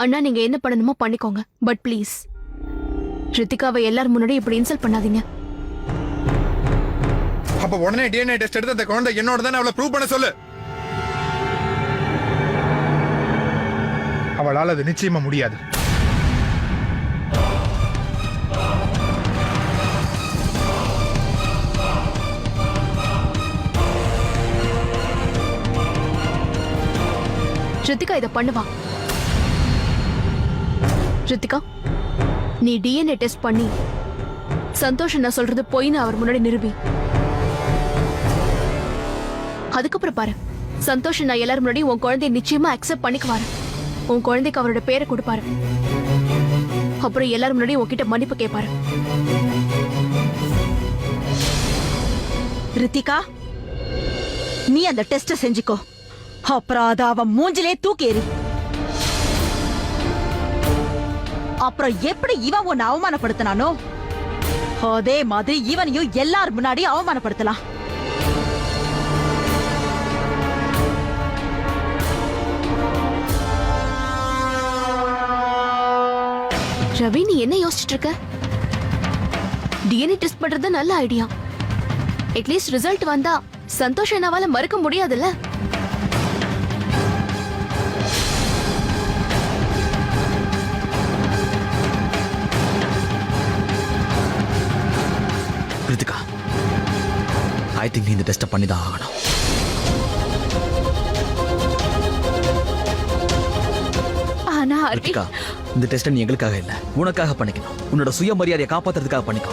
அண்ணா நீங்க என்ன பண்ணணுமோ பண்ணிக்கோங்க, பட் ப்ளீஸ் ரித்திகாவை எல்லாரும் முன்னாடி இப்படி இன்சல்ட் பண்ணாதீங்க. அப்ப உடனே டிஎன்ஏ டெஸ்ட் எடுத்து அந்த குழந்தை என்னோட தானே அவளை ப்ரூவ் பண்ண சொல்லு. அவளால் அது நிச்சயமா முடியாது. ரித்திகா இதை பண்ணுவா. ரித்திகா, நீ டிஎன்ஏ டெஸ்ட் பண்ணி சந்தோஷ் நான் சொல்றது பொய்ன்னு அவர் முன்னாடி நிரூபி. அதுக்கப்புறம் பாரு, சந்தோஷ் நான் எல்லாரும் முன்னாடி உன் குழந்தைய நிச்சயமா அக்செப்ட் பண்ணிக்குவாரு. உன் குழந்தைக்கு அவரோட பேரை கொடுப்பாரு. அப்புறம் எல்லாரும் முன்னாடி உன்கிட்ட மன்னிப்பு கேட்பாரு. ரித்திகா, நீ அந்த டெஸ்ட செஞ்சுக்கோ. அப்புறம் அத அவன் மூஞ்சிலே தூக்கி எறி. அப்புறம் எப்படி இவன் உன்னை அவமானப்படுத்தினானோ அதே மாதிரி இவனையும் எல்லாரும் முன்னாடி அவமானப்படுத்தலாம். ரவி, நீ என்ன யோசிச்சுட்டு இருக்க? டிஎன்ஏ டெஸ்ட் பண்றது நல்ல ஐடியா. அட்லீஸ்ட் ரிசல்ட் வந்தா சந்தோஷ் என்னாவால மறுக்க முடியாதுல்ல. ரித்திகா, ஐ திங்க் நீ இந்த டெஸ்ட்டை பண்ணி தான் ஆகணும். ஆனா ரித்திகா, இந்த டெஸ்ட்டை நீ எங்களுக்காக இல்ல, உனக்காக பண்ணிக்கணும். உன்னோட சுயமரியாதையை காப்பாத்துறதுக்காக பண்ணிக்கோ.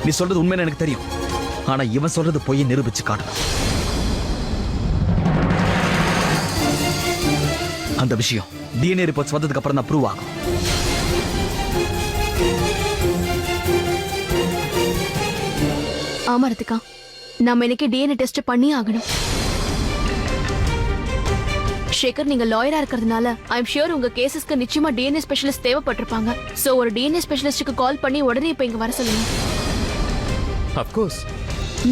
நீ சொல்றது உண்மைன்னு எனக்கு தெரியும். ஆனா இவன் சொல்றது பொய்யை நிரூபிச்சு காட்டணும். அந்த விஷயம் டிஎன்ஏ ரிப்போர்ட்ஸ் வந்ததுக்கு அப்புறம் தான் ப்ரூவ் ஆகும். ஆமா ரித்திகா, நாம இன்னைக்கு டிஎன்ஏ டெஸ்ட் பண்ணி ஆகணும். சேகர், நீங்க லாயரா இருக்கிறதுனால ஐ எம் ஷூர் உங்க கேசஸ்க்கு நிச்சயமா டிஎன்ஏ ஸ்பெஷலிஸ்ட் தேவைப்பட்டிருப்பாங்க. சோ ஒரு டிஎன்ஏ ஸ்பெஷலிஸ்டுக்கு கால் பண்ணி உடனே இப்ப இங்க வர சொல்லுங்க. Of course.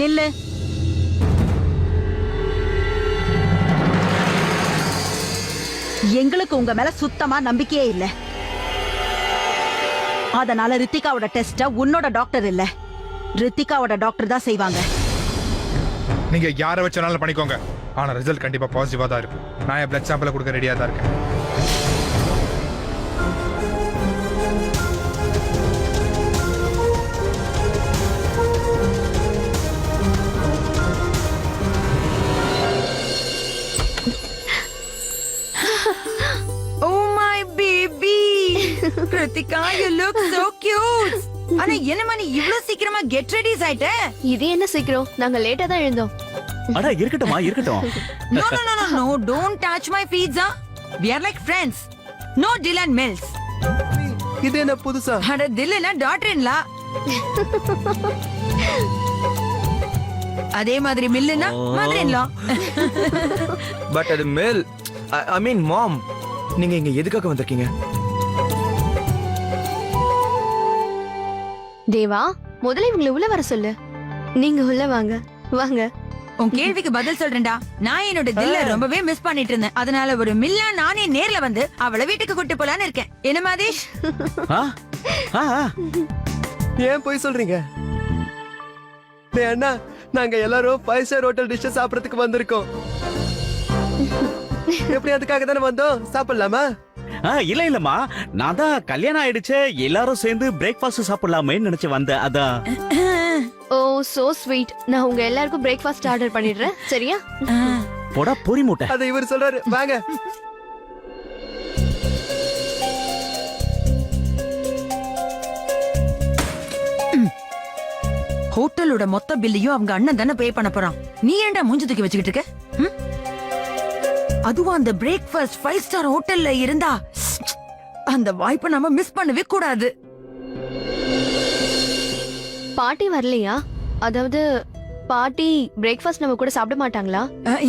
நில்லு. எங்களுக்கு உங்க மேல சுத்தமா நம்பிக்கையே இல்ல. அதனால ரித்திகாவோட டெஸ்ட உன்னோட டாக்டர் இல்ல, ரித்திகாவோட டாக்டர் தான் செய்வாங்க. நீங்க யாரை வச்சாலும் பண்ணிக்கோங்க. ஆனா ரிசல்ட் கண்டிப்பா பாசிட்டிவா தான் இருக்கும். நான் என் பிளட் சாம்பிளை கொடுக்க ரெடியா தான் இருக்கேன். Kritika, you look so cute. ஆனா என்னமா நீ இவ்வளவு சீக்கிரமா கெட் ரெடிஸ் ஆயிட்ட? இது என்ன சீக்கிரம், நாங்க லேட்டா தான் எழுந்தோம். அட இருக்கட்டும்மா, இருக்கட்டும். No, no, no, no, no, don't touch my pizza. We are like friends. No Dylan Mills. இது என்ன புதுசா? அட தில்லுனா டாட்டர் இன் லா. அதே மாதிரி மில்லுனா மதர் இன் லா. பட் அது மேல், ஐ மீன் மாம். நீங்க இங்க எதுக்காக வந்திருக்கீங்க? தேவா, முதல்ல இவங்களை உள்ள வர சொல்லு. நீங்க உள்ள வாங்க, வாங்க. உன் கேள்விக்கு பதில் சொல்றேன்டா. நான் என்னோட தில்ல ரொம்பவே மிஸ் பண்ணிட்டு இருந்தேன். அதனால ஒரு மில்லா நானே நேர்ல வந்து அவளை வீட்டுக்கு கூட்டி போலான்னு இருக்கேன். என்ன மாதேஷ்? ஏன் போய் சொல்றீங்க? அண்ணா, நாங்க எல்லாரும் 5 ஸ்டார் ஹோட்டல் டிஷ் சாப்பிடறதுக்கு வந்திருக்கோம். எப்படி அதுக்காக தானே வந்தோம்? சாப்பிடலாமா? இல்ல இல்லம்மா, நான் தான் கல்யாணம் ஆயிடுச்சு, எல்லாரும் சேர்ந்து பிரேக்ஃபாஸ்ட் சாப்பிடலாமே நினைச்சு வந்தேன். அதான். ஓ சோ ஸ்வீட். நான் உங்க எல்லாருக்கும் பிரேக்ஃபாஸ்ட் ஆர்டர் பண்ணிடுறேன், சரியா? போடா பொரி மூட்டை. அதை இவர் சொல்றாரு, வாங்க. ஹோட்டலோட மொத்த பில்லையும் அவங்க அண்ணன் தானே பே பண்ண போறான். நீ ஏன்டா மூஞ்சி தூக்கி வச்சுக்கிட்டு இருக்க? அதுவும் அந்த பிரேக்ஃபாஸ்ட் 5 ஸ்டார் ஹோட்டல்ல இருந்தா அந்த வாய்ப்பை நாம மிஸ் பண்ணவே கூடாது. பாட்டி வரலையா? அதாவது பாட்டி பிரேக்ஃபாஸ்ட் நம்ம கூட சாப்பிட மாட்டாங்களா?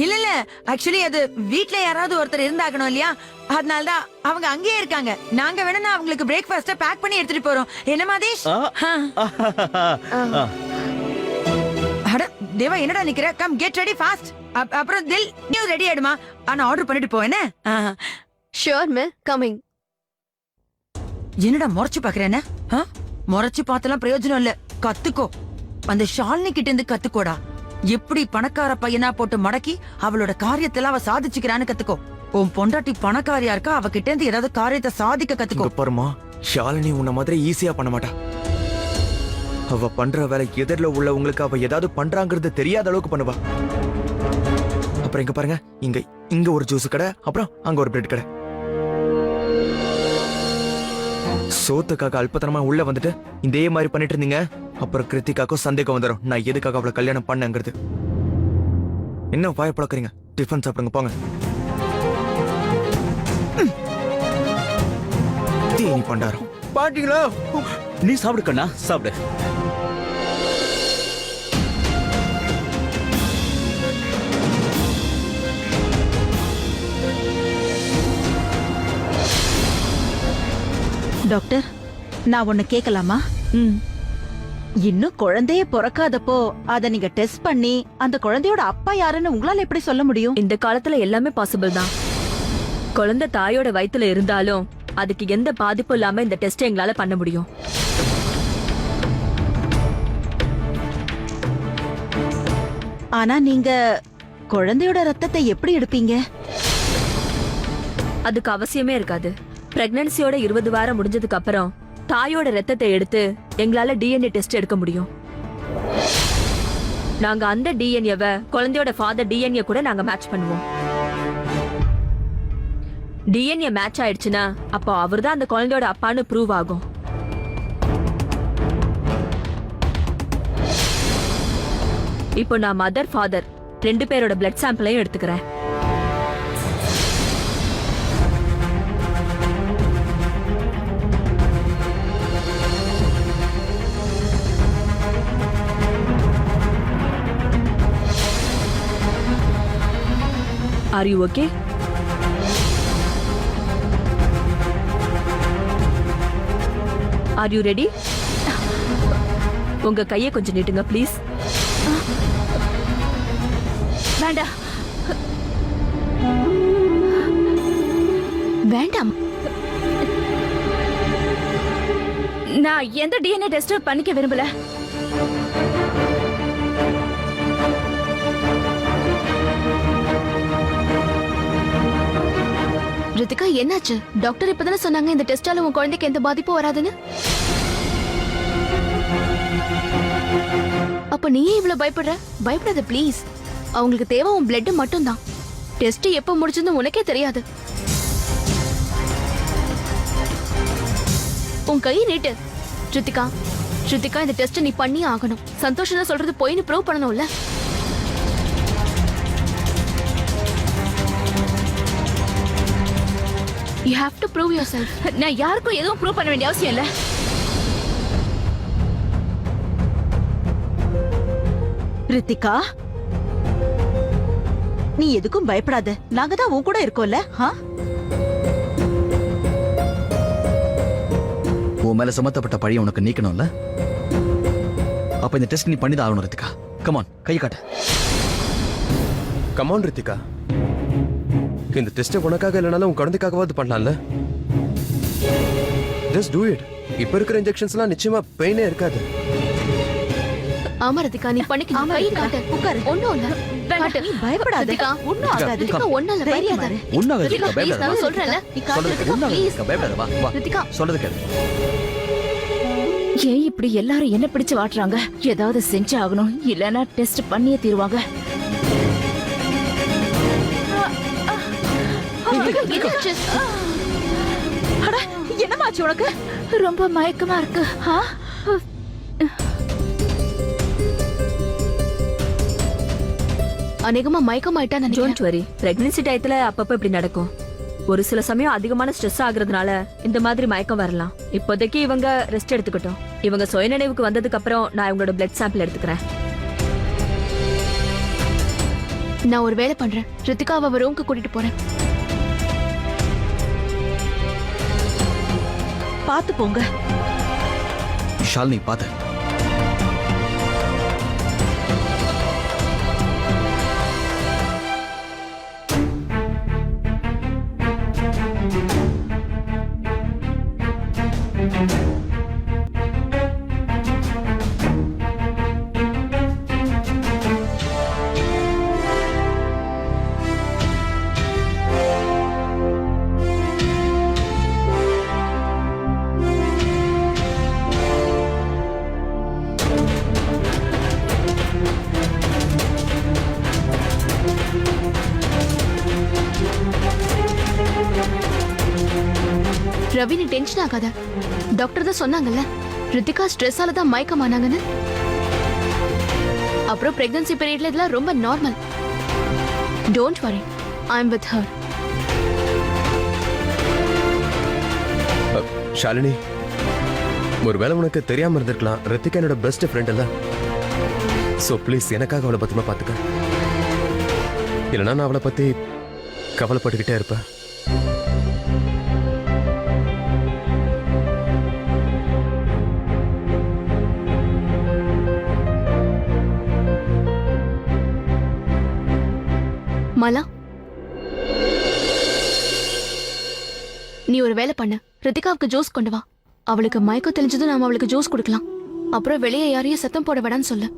இல்ல இல்ல, ஆக்சுவலி அது வீட்ல யாராவது ஒருத்தர் இருந்தாகணும் இல்லையா, அதனால தான் அவங்க அங்கேயே இருக்காங்க. நாங்க வேணா அவங்களுக்கு பிரேக்ஃபாஸ்ட பேக் பண்ணி எடுத்துட்டு போறோம். என்ன மாதேஷ்? அட தேவா என்னடா நிக்கிற? Come get ready fast. அப்புறம் தில் நீ ரெடி ஆயிடுமா? ஆனா ஆர்டர் பண்ணிட்டு போ என்ன? Sure mill coming. என்னடா முறைச்சு பாக்குறேன்னு? முறைச்சு பார்த்தலாம் பிரயோஜனம் இல்ல. கத்துக்கோ. அந்த ஷாலினி கிட்ட இருந்து கத்துக்கோடா. எப்படி பணக்கார பையனா போட்டு மடக்கி அவளோட காரியத்தெல்லாம் அவ சாதிச்சுக்கிறான்னு கத்துக்கோ. உன் பொண்டாட்டி பணக்காரியா இருக்கா, அவகிட்ட இருந்து ஏதாவது காரியத்தை சாதிக்க கத்துக்கோ. இங்க பாருமா, ஷாலினி உன்ன மாதிரி ஈஸியா பண்ண மாட்டா. அவ பண்ற வேலை எதிரில உள்ளவங்களுக்கு அவ ஏதாவது பண்றாங்கிறது தெரியாத அளவுக்கு பண்ணுவா. அப்புறம் இங்க பாருங்க, இங்க ஒரு ஜூஸ் கடை, அப்புறம் அங்க ஒரு பிரெட் கடை. சோத்துக்காக அல்பத்தனமா உள்ள வந்துட்டு இதே மாதிரி பண்ணிட்டு இருந்தீங்க, அப்புறம் கிருத்திகாக்கும் சந்தேகம் வந்துடும் நான் எதுக்காக அவளை கல்யாணம் பண்ணங்கிறது. என்ன வாய பழக்கிறீங்க? டிஃபன் சாப்பிடுங்க போங்க. தீனி பண்டாரம் பாத்தீங்களா? நீ சாப்பிடு கண்ணா, சாப்பிடு. டாக்டர், நான் ஒண்ணு கேட்கலாமா? இன்னும் குழந்தைய பிறக்காதப்போ அத நீங்க டெஸ்ட் பண்ணி அந்த குழந்தையோட அப்பா யாருன்னு உங்களால எப்படி சொல்ல முடியும்? இந்த காலத்துல எல்லாமே பாசிபிள் தான். குழந்தை தாயோட வயித்துல இருந்தாலும் அதுக்கு எந்த பாதிப்பும் இல்லாம இந்த டெஸ்ட் எங்களால பண்ண முடியும். ஆனா நீங்க குழந்தையோட ரத்தத்தை எப்படி எடுப்பீங்க? அதுக்கு அவசியமே இருக்காது. பிரெக்னன்சியோட 20 வாரம் முடிஞ்சதுக்கு அப்புறம் தாயோட ரத்தத்தை எடுத்து எங்களால டிஎன்ஏ டெஸ்ட் எடுக்க முடியும். நாங்க அந்த டிஎன்ஏவை குழந்தையோட ஃபாதர் டிஎன்ஏ கூட நாங்க மேட்ச் பண்ணுவோம். டிஎன்ஏ மேட்ச் ஆயிடுச்சுன்னா அப்போ அவர்தான் அந்த குழந்தையோட அப்பான்னு ப்ரூவ் ஆகும். இப்போ நான் மதர் ஃபாதர் 2 பேரோட பிளட் சாம்பிளையும் எடுத்துக்கிறேன். Are you okay? Are you ready? உங்க கையை கொஞ்சம் நீட்டுங்க ப்ளீஸ். வேண்டாம் வேண்டாம். நான் எந்த டிஎன்ஏ டெஸ்ட் பண்ணிக்க விரும்பல. ரித்திகா, என்னாச்சு? டாக்டர் இப்பதானே சொன்னாங்க இந்த டெஸ்டால உன் குழந்தைக்கு எந்த பாதிப்பும் வராதுன்னு. அப்ப நீயே இவ்வளவு பயப்படுற? பயப்படாத ப்ளீஸ். அவங்களுக்கு தேவை உன் பிளட் மட்டும் தான். டெஸ்ட் எப்ப முடிச்சதுன்னு உனக்கே தெரியாது. உன் கை நீட்டு. ரித்திகா, ரித்திகா, இந்த டெஸ்ட் நீ பண்ணி ஆகணும். சந்தோஷம் சொல்றது போயின்னு ப்ரூவ் பண்ணணும்ல. You have to prove yourself. நான் யாருக்கும் எதுவும் ப்ரூவ் பண்ண வேண்டிய அவசியம் இல்ல. ரித்திகா, நீ எதுக்கும் பயப்படாத. நாங்க தான் உன் கூட இருக்கோம்ல. உன் மேல சுமத்தப்பட்ட பழிய உனக்கு நீக்கணும்ல? அப்ப இந்த டெஸ்ட் நீ பண்ணி தான் ஆகணும் ரித்திகா. கமான், கை காட்டு. கமான் ரித்திகா, இந்த டெஸ்ட் உனக்காக இல்லைனாலும் உன் குழந்தைக்காகவாது பண்ணலாம்ல? Just do it. இப்ப இருக்கிற இன்ஜெக்ஷன்ஸ்லாம் நிச்சயமா பெயினே இருக்காது. ஆமா ரித்திகா, நீ பண்ணிக்கலாம். கை காட்டு. உட்காரு. ஒண்ணும் இல்ல. காட்டு. நீ பயப்படாத. ரித்திகா, ஒண்ணும் ஆகாது. ரித்திகா, ஒண்ணும் இல்ல. பயப்படாத. உன்னாக ரித்திகா, ரித்திகா, please, பயப்படாத. நான் சொல்றேன்ல. நீ காட்டு சொல்றது ரித்திகா, உன்னாக please. ரித்திகா, பயப்படாத. வா வா. ரித்திகா, சொல்றது கேளு. ஏன் இப்படி எல்லாரும் என்ன பிடிச்சு வாட்டுறாங்க? ஏதாவது செஞ்சு ஆகணும், இல்லனா டெஸ்ட் பண்ணியே தீருவாங்க. என்னாச்சு? அட, என்னமாச்சு உனக்கு? ரொம்ப மயக்கமா இருக்கு. அநேகமா மயக்கமாயிட்டா நினைக்கிறேன். Don't worry. பிரெக்னன்சி டயத்துல அப்பப்ப இப்படி நடக்கும். ஒரு சில சமயம் அதிகமான ஸ்ட்ரெஸ் ஆகுறதுனால இந்த மாதிரி மயக்கம் வரலாம். இப்போதைக்கு இவங்க ரெஸ்ட் எடுத்துக்கட்டும். இவங்க சுயநினைவுக்கு வந்ததுக்கு அப்புறம் நான் இவங்களோட பிளட் சாம்பிள் எடுத்துக்கிறேன். நான் ஒரு வேலை பண்றேன். ரித்திகாவை அவ ரூமுக்கு கூட்டிட்டு போறேன். பாத்து போங்க. ஷாலினி பாத்து. டென்ஷன் ஆகாத. டாக்டர் தான் சொன்னாங்கல்ல, ரித்திகா ஸ்ட்ரெஸ்ஸால தான் மயக்கமானாங்கன்னு. அப்புறம் பிரெக்னன்சி பீரியட்ல இதெல்லாம் ரொம்ப normal. Don't worry, I am with her. Shalini, ஒருவேளை உனக்கு தெரியாம இருந்திருக்கலாம், ரித்திகா என்னோட பெஸ்ட் ஃப்ரெண்ட் இல்ல. சோ ப்ளீஸ் எனக்காக அவளை பத்திரமா பாத்துக்க. இல்லைன்னா நான் அவளை பத்தி கவலைப்பட்டுக்கிட்டே இருப்பேன். மாலா, நீ ஒரு வேலை பண்ணு, ரித்திகாவுக்கு ஜூஸ் கொண்டு வா. அவளுக்கு மயக்கம் தெளிஞ்சதும் நாம அவளுக்கு ஜூஸ் கொடுக்கலாம். அப்புறம் வெளியே யாரையும் சத்தம் போட வேடான்னு சொல்லு.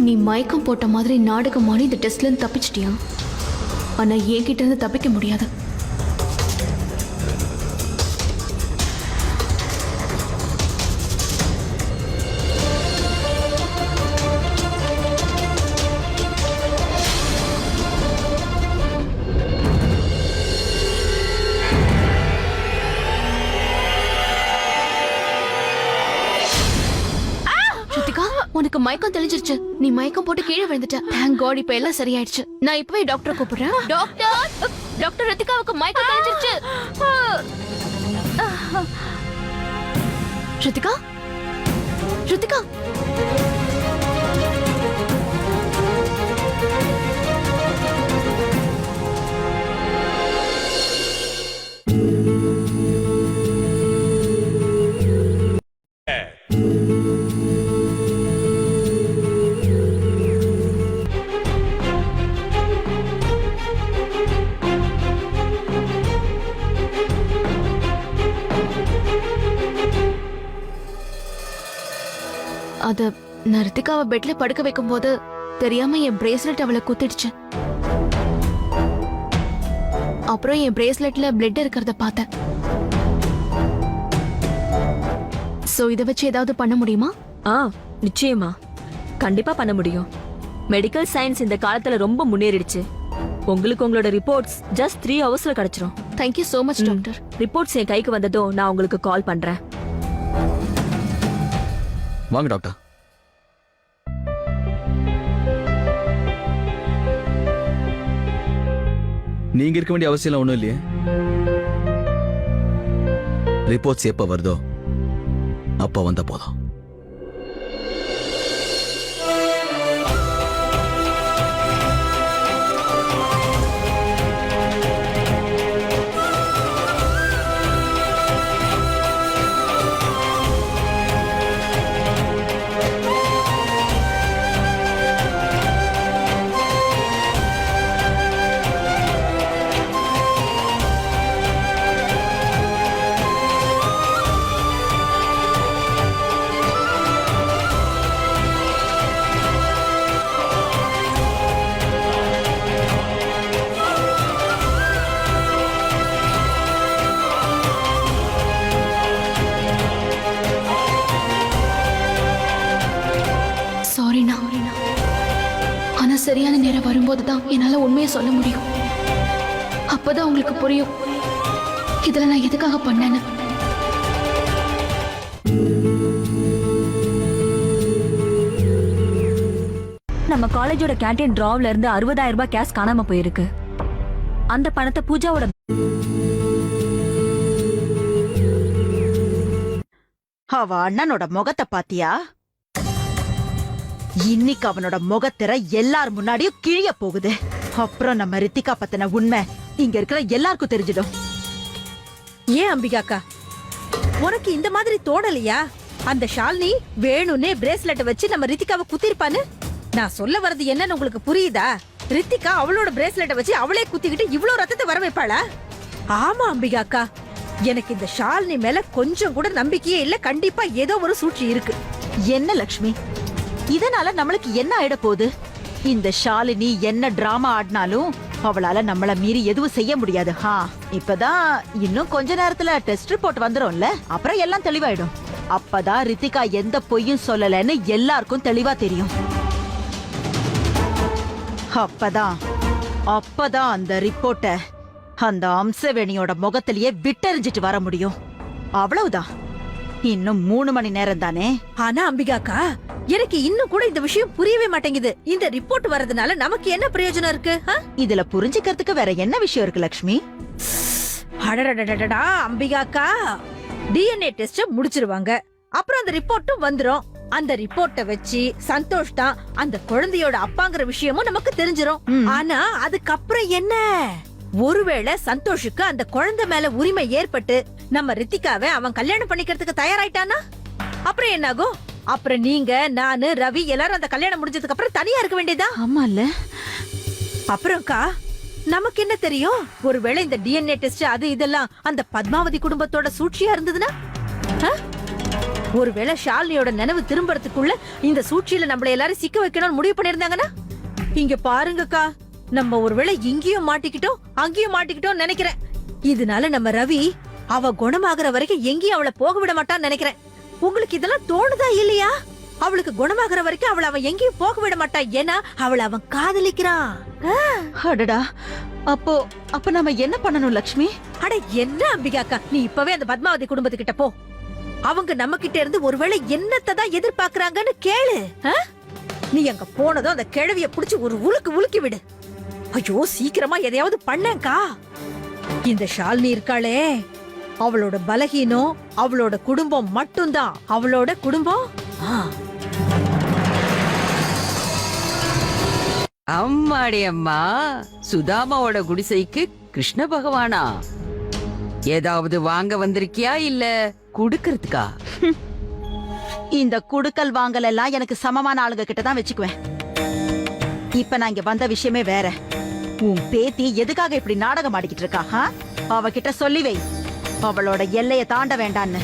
நீ மயக்கம் போட்ட மாதிரி நாடகமானி இந்த டெஸ்ட்ல இருந்து தப்பிச்சிட்டியா? ஆனா என்கிட்ட இருந்து தப்பிக்க முடியாது. உனக்கு மயக்கம் தெளிஞ்சிருச்சு. நீ மயக்கம் போட்டு கீழே விழுந்துட்ட. தேங்க் காட், இப்ப எல்லாம் சரியாயிடுச்சு. நான் இப்பவே டாக்டரை கூப்பிடுறேன். டாக்டர், டாக்டர், ரித்திகாவுக்கு மயக்கம் தெளிஞ்சிருச்சு. ரித்திகா, ரித்திகா. அத நான் ரித்திகாவை பெட்ல படுக்க வைக்கும் போது தெரியாம என் பிரேஸ்லெட் அவளை குத்திடுச்சு. அப்புறம் என் பிரேஸ்லெட்ல பிளட் இருக்கிறத பார்த்தேன். சோ இத வச்சு ஏதாவது பண்ண முடியுமா? நிச்சயமா, கண்டிப்பா பண்ண முடியும். மெடிக்கல் சயின்ஸ் இந்த காலத்துல ரொம்ப முன்னேறிடுச்சு. உங்களுக்கு உங்களோட ரிப்போர்ட்ஸ் ஜஸ்ட் 3 ஹவர்ஸ்ல கிடைச்சிரும். Thank you so much doctor. Reports என் கைக்கு வந்ததும் நான் உங்களுக்கு கால் பண்றேன். வாங்க டாக்டர். நீங்க இருக்க வேண்டிய அவசியம் ஒண்ணும் இல்லையே. ரிப்போர்ட்ஸ் எப்ப வருதோ அப்ப வந்த போதும். ஆனா சரியான நேரம் வரும்போதுதான் என்னால உண்மையை சொல்ல முடியும். அப்பதான் உங்களுக்கு புரியும் இதுல நான் எதுக்காக பண்ணேன்னு. நம்ம காலேஜோட கேண்டீன் டிராவ்ல இருந்து 60,000 ரூபாய் கேஷ் காணாம போயிருக்கு. அந்த பணத்தை பூஜாவோட அவ அண்ணனோட முகத்தை பாத்தியா? இன்னைக்கு அவனோட முகத்திர எல்லார் முன்னாடியும் கிழிய போகுது. அப்புறம் நம்ம ரித்திகா பத்தின உண்மை இங்க இருக்கிற எல்லாருக்கும் தெரிஞ்சிடும். ஏன் அம்பிகாக்கா, உனக்கு இந்த மாதிரி தோணலையா? அந்த ஷாலினி வேணும்னே பிரேஸ்லெட் வச்சு நம்ம ரித்திகாவை குத்திருப்பான்னு. நான் சொல்ல வர்றது என்னன்னு உங்களுக்கு புரியுதா? ரித்திகா அவளோட பிரேஸ்லெட்டை வச்சு அவளே குத்திக்கிட்டு இவ்ளோ ரத்தத்தை வர வைப்பாளா? ஆமா அம்பிகாக்கா, எனக்கு இந்த ஷாலினி மேல கொஞ்சம் கூட நம்பிக்கையே இல்ல. கண்டிப்பா ஏதோ ஒரு சூழ்ச்சி இருக்கு. என்ன லக்ஷ்மி, இதனால நம்மளுக்கு என்ன ஆயிட போகுது? இந்த ஷாலினி என்ன டிராமா ஆடினாலும் அவளால நம்மள மீறி எதுவும் செய்ய முடியாது. இப்பதான் இன்னும் கொஞ்ச நேரத்துல டெஸ்ட் ரிப்போர்ட் வந்துரும்ல, அப்புறம் எல்லாம் தெளிவாயிடும். அப்பதான் ரித்திகா எந்த பொய்யும் சொல்லலன்னு எல்லாருக்கும் தெளிவா தெரியும். அப்பதான் அந்த ரிப்போர்ட்டை அந்த அம்சவேணியோட முகத்திலேயே விட்டெறிஞ்சிட்டு வர முடியும். அவ்வளவுதான். இன்னும் 3 மணி நேரம் தானே. ஆனா அம்பிகாக்கா, எனக்கு இன்னும் கூட இந்த விஷயம் புரியவே மாட்டேங்குது. இந்த ரிப்போர்ட் வரதுனால நமக்கு என்ன பிரயோஜனம் இருக்கு? இதுல புரிஞ்சுக்கிறதுக்கு வேற என்ன விஷயம் இருக்கு லக்ஷ்மி? அடடடடடா அம்பிகாக்கா, டிஎன்ஏ டெஸ்ட் முடிச்சிருவாங்க. அப்புறம் அந்த ரிப்போர்ட்டும் வந்துரும். அந்த ரிப்போர்ட்டை வச்சு சந்தோஷ் தான் அந்த குழந்தையோட அப்பாங்கிற விஷயமும் நமக்கு தெரிஞ்சிரும். ஆனா அதுக்கப்புறம் என்ன? ஒருவேளை சந்தோஷுக்கு அந்த குழந்தை மேல உரிமை ஏற்பட்டு நம்ம ரித்திகாவை அவன் கல்யாணம் பண்ணிக்கிறதுக்கு தயாராயிட்டானா அப்புறம் என்னாகும்? அப்புறம் நீங்க, நானு, ரவி எல்லாரும் அந்த கல்யாணம் முடிஞ்சதுக்கு அப்புறம் தனியா இருக்க வேண்டியதா? ஆமால. அப்புறம்க்கா நமக்கு என்ன தெரியும்? ஒருவேளை இந்த டிஎன்ஏ டெஸ்ட் அது இதெல்லாம் அந்த பத்மாவதி குடும்பத்தோட சூழ்ச்சியா இருந்ததுன்னா, ஒருவேளை ஷாலினியோட நினைவு திரும்பறதுக்குள்ள இந்த சூழ்ச்சியில நம்மள எல்லாரும் சிக்க வைக்கணும்னு முடிவு பண்ணிருந்தாங்கன்னா, இங்க பாருங்கக்கா, நம்ம ஒருவேளை இங்கேயும் மாட்டிக்கிட்டோம் அங்கேயும் மாட்டிக்கிட்டோம் நினைக்கிறேன். இதனால நம்ம ரவி அவ குணமாகற வரைக்கும் எங்கேயும் அவளை போக விட மாட்டான்னு நினைக்கிறேன். உங்களுக்கு இதெல்லாம் தோணுதா இல்லையா? அவளுக்கு குணமாகற வரைக்கும் அவளை அவன் எங்கேயும் போக விட மாட்டா. ஏன்னா அவளை அவன் காதலிக்கிறான். அடடா, அப்ப நம்ம என்ன பண்ணணும் லக்ஷ்மி? அட என்ன அம்பிகாக்கா, நீ இப்பவே அந்த பத்மாவதி குடும்பத்துக்கிட்ட போ. அவங்க நம்ம கிட்ட இருந்து ஒருவேளை என்னத்தை தான் எதிர்பார்க்கறாங்கன்னு கேளு. நீ அங்க போனதும் அந்த கிழவிய புடிச்சு ஒரு உலுக்கி விடு. ஐயோ, சீக்கிரமா எதையாவது பண்ணேன்க்கா. இந்த ஷாலினி இருக்காளே, அவளோட பலகீனம் அவளோட குடும்பம் மட்டும்தான். அவளோட குடும்பம். அம்மாடி அம்மா, சுதாமாவோட குடிசைக்கு கிருஷ்ண பகவானா? ஏதாவது வாங்க வந்திருக்கியா இல்ல குடுக்கறதுக்கா? இந்த குடுக்கல் வாங்கல் எல்லாம் எனக்கு சமமான ஆளுங்க கிட்ட தான் வச்சுக்குவேன். இப்ப நான் இங்க வந்த விஷயமே வேற. உன் பேத்தி எதுக்காக இப்படி நாடகம் ஆடிக்கிட்டு இருக்கா? அவகிட்ட சொல்லி வை, அவளோட எல்லைய தாண்ட வேண்டான்னு.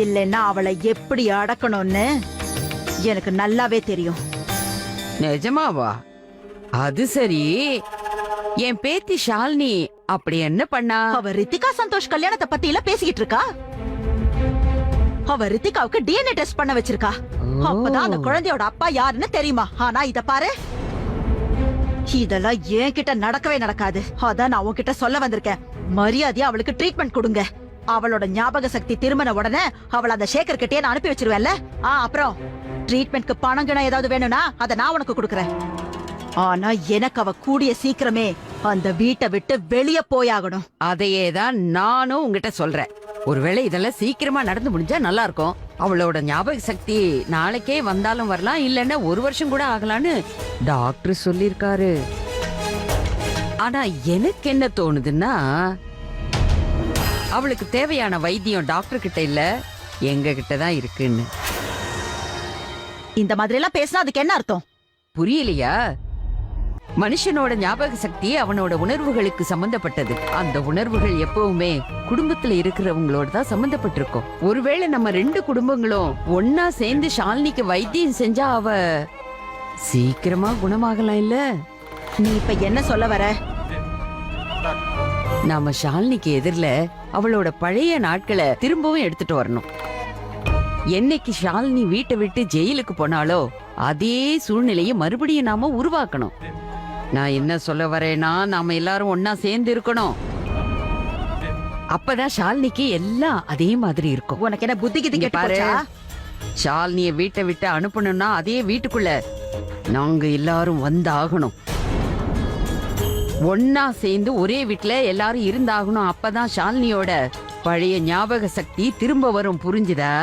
இல்லைன்னா அவளை எப்படி அடக்கணும்னு எனக்கு நல்லாவே தெரியும். நிஜமாவா? அது சரி, என் பேத்தி ஷாலினி அப்படி என்ன பண்ணா? அவ ரித்திகா சந்தோஷ் கல்யாணத்தை பத்தி எல்லாம் பேசிக்கிட்டு இருக்கா. அவ ரித்திகாவுக்கு டிஎன்ஏ டெஸ்ட் பண்ண வச்சிருக்கா. அப்பதான் அந்த குழந்தையோட அப்பா யாருன்னு தெரியுமா. ஆனா இத பாரு, இதெல்லாம் என்கிட்ட நடக்கவே நடக்காது. அதான் நான் உன்கிட்ட சொல்ல வந்திருக்கேன். மரியாதையா அவளுக்கு ட்ரீட்மெண்ட் கொடுங்க. அவளோட ஞாபக சக்தி திரும்பின உடனே அவளை அந்த சேகர் கிட்டே நான் அனுப்பி வச்சிருவேன்ல. அப்புறம் ட்ரீட்மெண்ட்க்கு பணங்கணும் ஏதாவது வேணும்னா அதை நான் உனக்கு கொடுக்கறேன். ஆனா எனக்கு அவ கூடிய சீக்கிரமே அந்த வீட்டை விட்டு வெளியே போயாகணும். அதையே தான் நானும் உங்ககிட்ட சொல்றேன். ஒருவேளை இதெல்லாம் சீக்கிரமா நடந்து முடிஞ்சா நல்லா இருக்கும். அவளோட ஞாபக சக்தி நாளைக்கே வந்தாலும் வரலாம், இல்லன்னா 1 வருஷம் கூட ஆகலான்னு டாக்டர் சொல்லிருக்காரு. ஆனா எனக்கு என்ன தோணுதுன்னா, அவளுக்கு தேவையான வைத்தியம் டாக்டர் கிட்ட இல்ல, எங்க கிட்ட தான் இருக்குன்னு. இந்த மாதிரி எல்லாம் பேசினா அதுக்கு என்ன அர்த்தம்? புரியலையா? மனுஷனோட ஞாபக சக்தி அவனோட உணர்வுகளுக்கு சம்பந்தப்பட்டது. அந்த உணர்வுகள் எப்பவுமே குடும்பத்துல இருக்கிறவங்களோட தான் சம்பந்தப்பட்டிருக்கும். ஒருவேளை நம்ம 2 குடும்பங்களும் ஒன்னா சேர்ந்து ஷாலினிக்கு வைத்தியம் செஞ்சா அவ சீக்கிரமா குணமாகலாம் இல்ல? நீ இப்ப என்ன சொல்ல வர? நாம ஷாலினிக்கு எதிரில அவளோட பழைய நாட்களை திரும்பவும் எடுத்துட்டு வரணும். என்னைக்கு ஷாலினி வீட்டை விட்டு ஜெயிலுக்கு போனாலோ அதே சூழ்நிலையை மறுபடியும் நாம உருவாக்கணும். நான் என்ன சொல்ல வரேன்னா, நாம எல்லாரும் ஒன்னா சேர்ந்து இருக்கணும். அப்பதான் ஷாலினிக்கு எல்லாம் அதே மாதிரி இருக்கும். உனக்கு என்ன புத்தி கித்தி கெட்டு போச்சா? ஷாலினிய வீட்டை விட்டு அனுப்பணும்னா அதே வீட்டுக்குள்ள நாங்க எல்லாரும் வந்தாகணும். ஒன்னா சேர்ந்து ஒரே வீட்டுல எல்லாரும் இருந்தாகணும். அப்பதான் ஷாலினியோட பழைய ஞாபக சக்தி திரும்ப வரும். புரிஞ்சுதா?